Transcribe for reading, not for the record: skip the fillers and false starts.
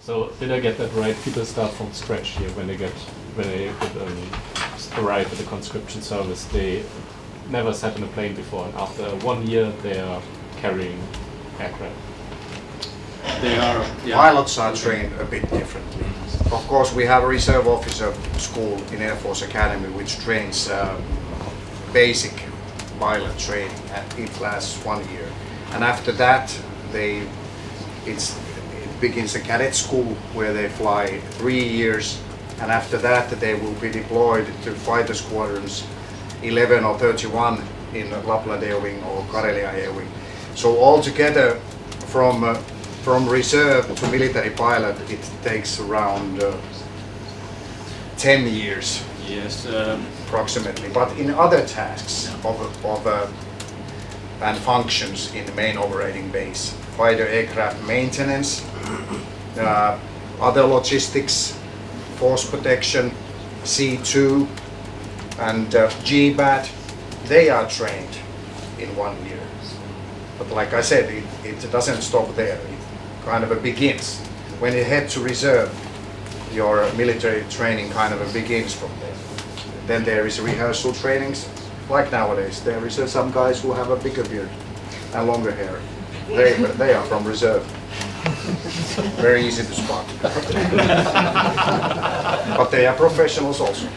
So did I get that right? People start from scratch here when they arrive at the conscription service. They never sat in a plane before, and after 1 year they are carrying aircraft. They are. Yeah. Pilots are trained a bit differently. Of course, we have a reserve officer school in Air Force Academy which trains basic pilot training, and it lasts 1 year. And after that, it begins a cadet school where they fly 3 years, and after that they will be deployed to fighter squadrons 11 or 31 in Lapland Air Wing or Karelia Air Wing. So altogether, from reserve to military pilot, it takes around 10 years. Yes. Approximately. But in other tasks and functions in the main operating base, fighter aircraft maintenance, other logistics, force protection, C2 and GBAT, they are trained in 1 year. But like I said, it doesn't stop there. It kind of begins. When you head to reserve, your military training kind of begins from there. Then there is rehearsal trainings, like nowadays. There is some guys who have a bigger beard and longer hair. They are from reserve. Very easy to spot. But they are professionals also.